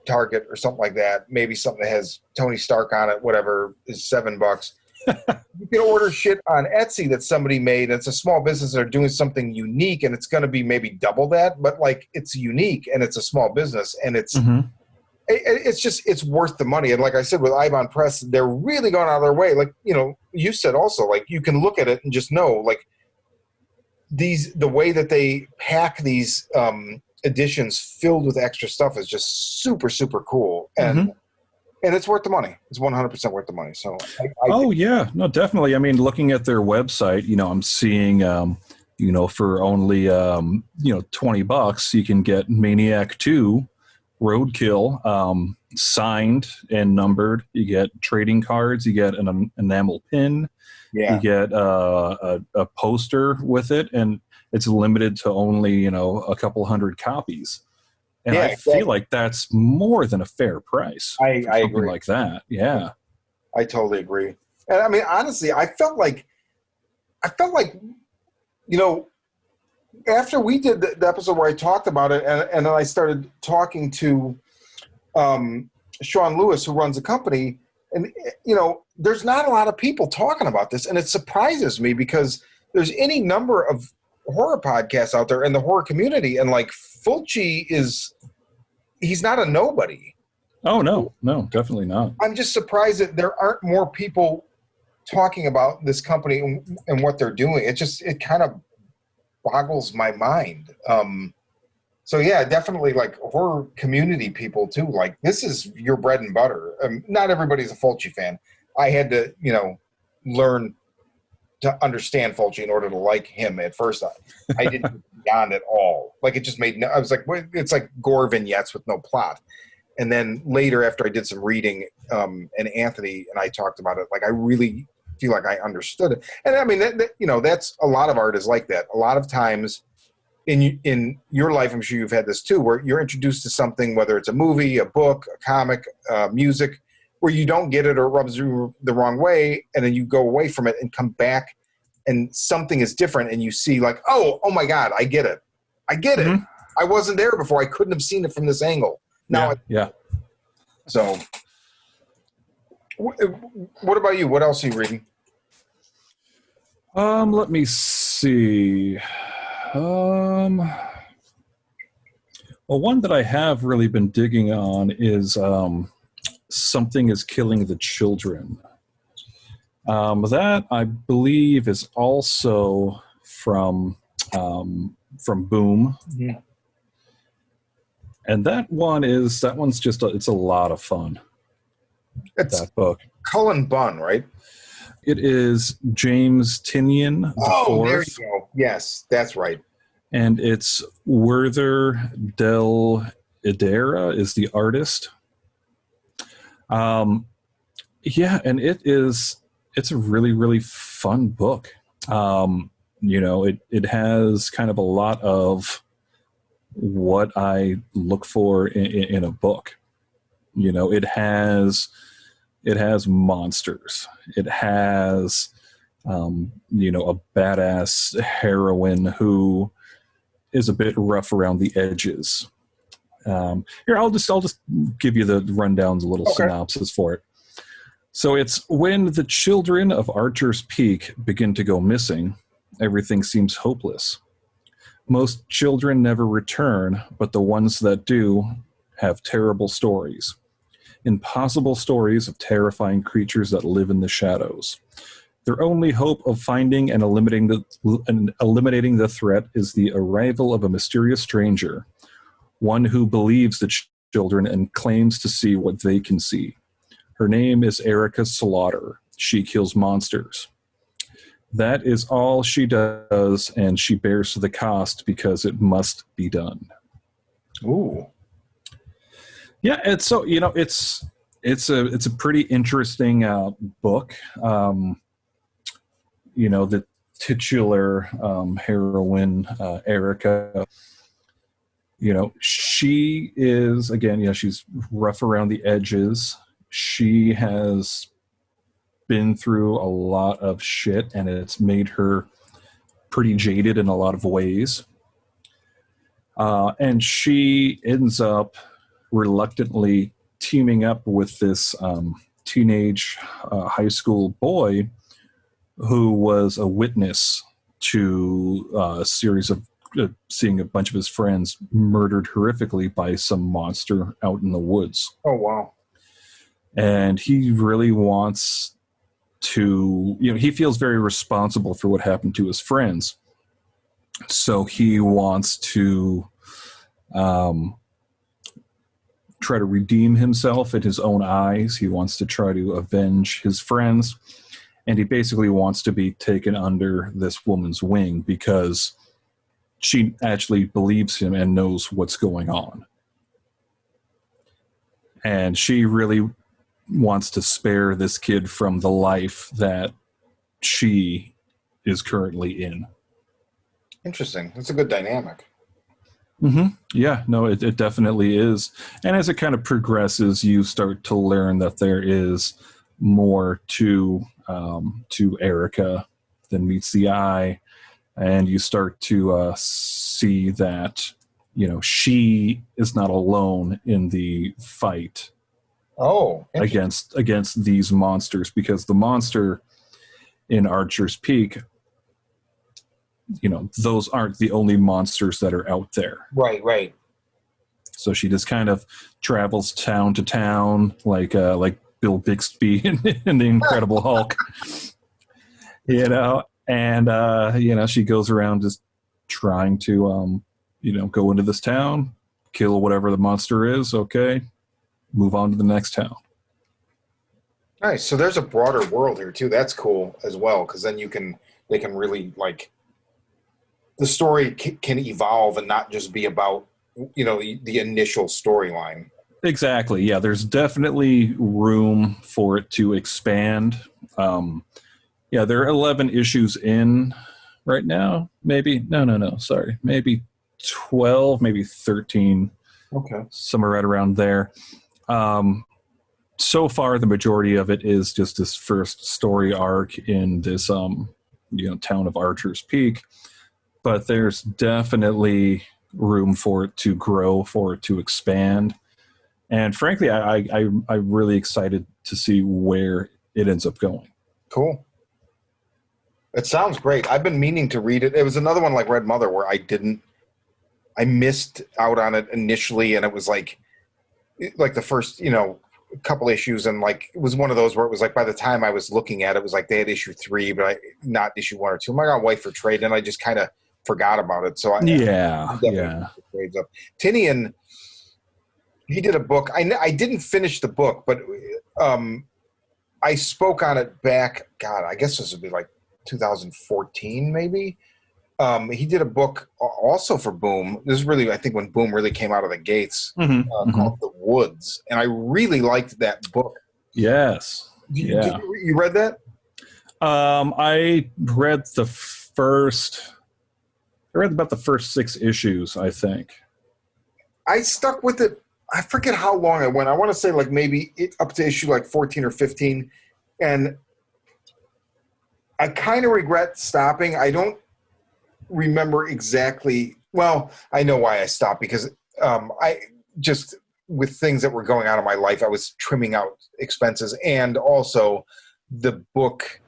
Target or something like that. Maybe something that has Tony Stark on it, whatever, is $7. You can order shit on Etsy that somebody made. It's a small business that are doing something unique, and it's going to be maybe double that, but like it's unique and it's a small business, and it's it's worth the money. And like I said, with Eibon Press, they're really going out of their way. Like, you said also, like you can look at it and just know, like, the way that they pack these editions filled with extra stuff is just super, super cool. And it's worth the money. It's 100% worth the money. So yeah, no, definitely. I mean, looking at their website, I'm seeing, for only, $20, you can get Maniac 2 Roadkill, signed and numbered. You get trading cards, you get an enamel pin. Yeah. You get a poster with it, and it's limited to only, a couple hundred copies. And I feel like that's more than a fair price. I agree. Like that. Yeah. I totally agree. And honestly, I felt like, after we did the episode where I talked about it, and then I started talking to Shawn Lewis, who runs the company, and, there's not a lot of people talking about this, and it surprises me because there's any number of horror podcasts out there in the horror community, and like Fulci he's not a nobody. Oh, no, definitely not. I'm just surprised that there aren't more people talking about this company and what they're doing. It kind of boggles my mind. So yeah, definitely like horror community people too. Like this is your bread and butter. Not everybody's a Fulci fan. I had to, learn to understand Fulci in order to like him at first. I didn't beyond it all. Like it just made I was like, it's like gore vignettes with no plot. And then later, after I did some reading, and Anthony and I talked about it, like I really feel like I understood it. And that's a lot of art is like that. A lot of times in your life, I'm sure you've had this too, where you're introduced to something, whether it's a movie, a book, a comic, music, where you don't get it or it rubs you the wrong way, and then you go away from it and come back and something is different, and you see like, oh my God, I get it. Mm-hmm. I wasn't there before. I couldn't have seen it from this angle. Now, So, what about you? What else are you reading? Let me see. Well, one that I have really been digging on is Something is Killing the Children. That I believe is also from Boom. Mm-hmm. And that one's just it's a lot of fun. It's that book. Cullen Bunn, right? It is James Tinian. There you go. Yes, that's right. And it's Werther Del Idera is the artist. Yeah, and it's a really, really fun book. It has kind of a lot of what I look for in a book. It has monsters. It has, a badass heroine who is a bit rough around the edges. Here, I'll just give you the rundown, a little synopsis for it. So it's when the children of Archer's Peak begin to go missing, everything seems hopeless. Most children never return, but the ones that do have terrible stories. Impossible stories of terrifying creatures that live in the shadows. Their only hope of finding and eliminating the threat is the arrival of a mysterious stranger, one who believes the children and claims to see what they can see. Her name is Erica Slaughter. She kills monsters. That is all she does, and she bears the cost because it must be done. Ooh. Yeah, it's a pretty interesting book. The titular heroine, Erica, she is, again, she's rough around the edges. She has been through a lot of shit, and it's made her pretty jaded in a lot of ways. And she ends up reluctantly teaming up with this teenage high school boy who was a witness to a series of seeing a bunch of his friends murdered horrifically by some monster out in the woods. Oh, wow. And he really wants to, he feels very responsible for what happened to his friends. So he wants to try to redeem himself in his own eyes. He wants to try to avenge his friends. And he basically wants to be taken under this woman's wing because she actually believes him and knows what's going on. And she really wants to spare this kid from the life that she is currently in. Interesting. That's a good dynamic. Mm-hmm. Yeah, no, it definitely is. And as it kind of progresses, you start to learn that there is more to Erica than meets the eye. And you start to see that, she is not alone in the fight. Oh, against these monsters, because the monster in Archer's Peak, those aren't the only monsters that are out there. Right. So she just kind of travels town to town like Bill Bixby in The Incredible Hulk, and she goes around just trying to go into this town, kill whatever the monster is. Okay. Move on to the next town. Nice. So there's a broader world here too. That's cool as well, because then they can really, like, the story can evolve and not just be about the initial storyline. Exactly. Yeah, there's definitely room for it to expand. There are 11 issues in right now. Maybe no. Sorry, maybe 12, maybe 13. Okay, somewhere right around there. So far, the majority of it is just this first story arc in this, town of Archer's Peak. But there's definitely room for it to grow, for it to expand. And frankly, I'm really excited to see where it ends up going. Cool. It sounds great. I've been meaning to read it. It was another one like Red Mother where I missed out on it initially, and it was like the first, couple issues, and like it was one of those where it was like by the time I was looking at it, it was like they had issue 3, but not issue 1 or 2. I got White for trade, and I just kind of forgot about it. So yeah. Trades up. Tinian, he did a book. I didn't finish the book, but I spoke on it back. God, I guess this would be like 2014, maybe. He did a book also for Boom. This is really, I think, when Boom really came out of the gates, called The Woods. And I really liked that book. Yes. You read that? I read about the first 6 issues, I think. I stuck with it. I forget how long I went. I want to say like maybe up to issue like 14 or 15. And I kind of regret stopping. I don't remember exactly Well, I know why I stopped because I just with things that were going on in my life, I was trimming out expenses, and also the book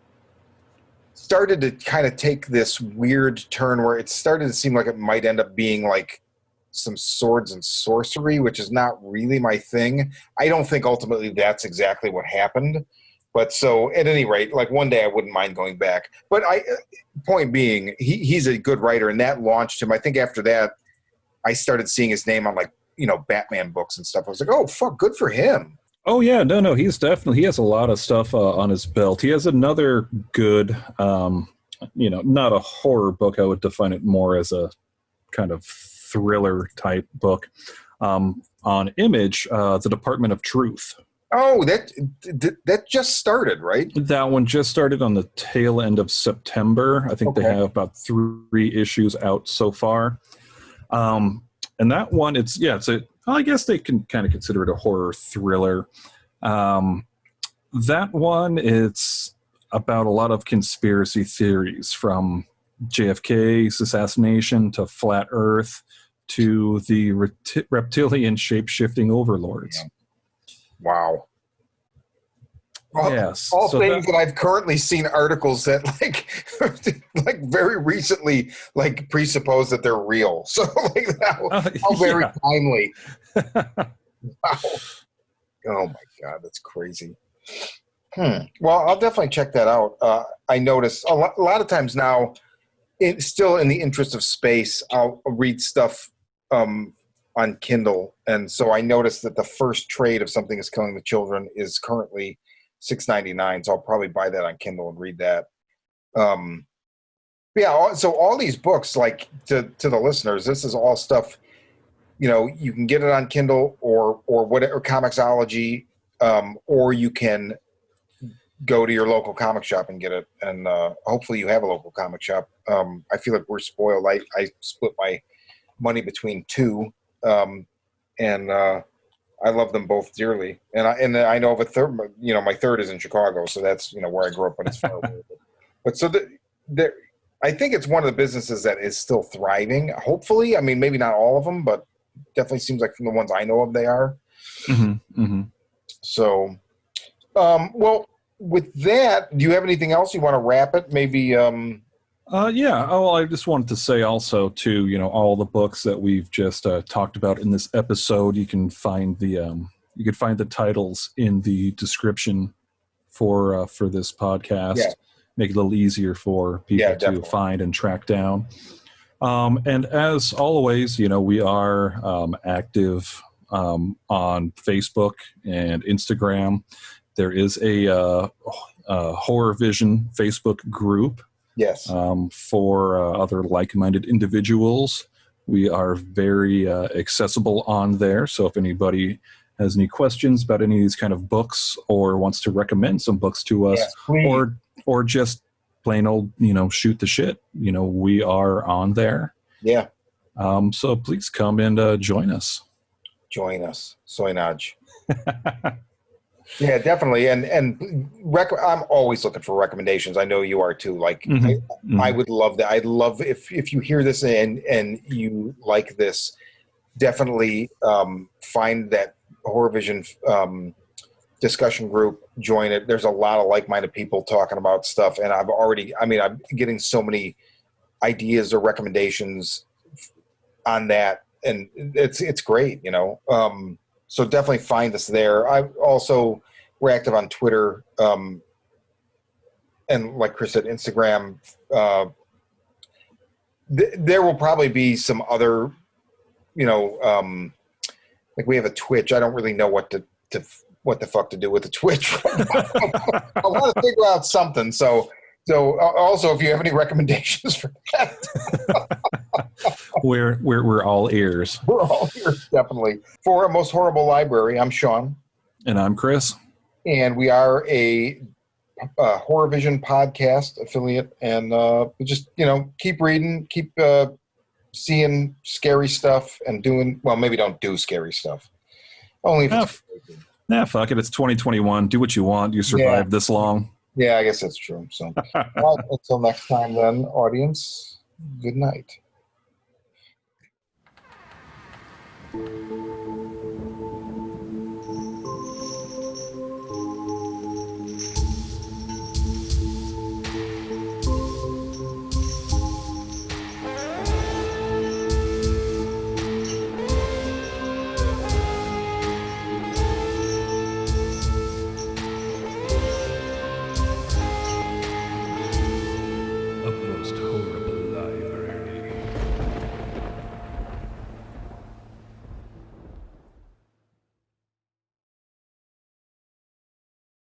started to kind of take this weird turn where it started to seem like it might end up being like some swords and sorcery, which is not really my thing. I don't think ultimately that's exactly what happened. But so at any rate, like one day I wouldn't mind going back. But point being, he's a good writer, and that launched him. I think after that, I started seeing his name on like, Batman books and stuff. I was like, oh, fuck, good for him. Oh yeah, no, he has a lot of stuff on his belt. He has another good, not a horror book. I would define it more as a kind of thriller type book on Image, The Department of Truth. Oh, that just started, right? That one just started on the tail end of September. I think they have about 3 issues out so far. And that one, I guess they can kind of consider it a horror thriller. That one, it's about a lot of conspiracy theories from JFK's assassination to Flat Earth to the reptilian shape-shifting overlords. Yeah. Wow. Yes. All things that I've currently seen articles that like very recently presuppose that they're real. So how very timely. Wow. Oh my God, that's crazy. Well, I'll definitely check that out. I notice a lot of times now, still in the interest of space, I'll read stuff on Kindle, and so I noticed that the first trade of Something is Killing the Children is currently $6.99, so I'll probably buy that on Kindle and read that. So all these books, like to the listeners, this is all stuff, you can get it on Kindle or whatever, Comixology, or you can go to your local comic shop and get it, and hopefully you have a local comic shop. I feel like we're spoiled. I split my money between 2, and I love them both dearly. And I know of a third. My third is in Chicago, so that's where I grew up, but it's far away. But so I think it's one of the businesses that is still thriving. Hopefully, I mean maybe not all of them, but definitely seems like from the ones I know of, they are. Mm-hmm. Mm-hmm. So, well, with that, do you have anything else you want to wrap it? Maybe. Yeah. Oh, I just wanted to say also too, all the books that we've just talked about in this episode, you can find the titles in the description for this podcast. Yeah. Make it a little easier for people to find and track down. And as always, we are active on Facebook and Instagram. There is a Horror Vision Facebook group. Yes. For other like-minded individuals. We are very accessible on there. So if anybody has any questions about any of these kind of books or wants to recommend some books to us, or just plain old, shoot the shit, we are on there. Yeah. So please come and join us. Join us. Soynaj. Yeah, definitely. And I'm always looking for recommendations. I know you are too. Like, I would love that. I'd love if you hear this and you like this, definitely find that Horror Vision discussion group, join it. There's a lot of like-minded people talking about stuff. And I'm getting so many ideas or recommendations on that. And it's great, So definitely find us there. We're active on Twitter, and like Chris said, Instagram. There will probably be some other, like we have a Twitch. I don't really know what the fuck to do with the Twitch. I want to figure out something. So also, if you have any recommendations for that. We're all ears. We're all ears, definitely. For A Most Horrible Library, I'm Shawn. And I'm Chris. And we are a Horror Vision podcast affiliate. And we just, keep reading, keep seeing scary stuff and doing, well, maybe don't do scary stuff. Only if it's fuck it. It's 2021. Do what you want. You survived this long. Yeah, I guess that's true. So well, until next time then, audience, good night.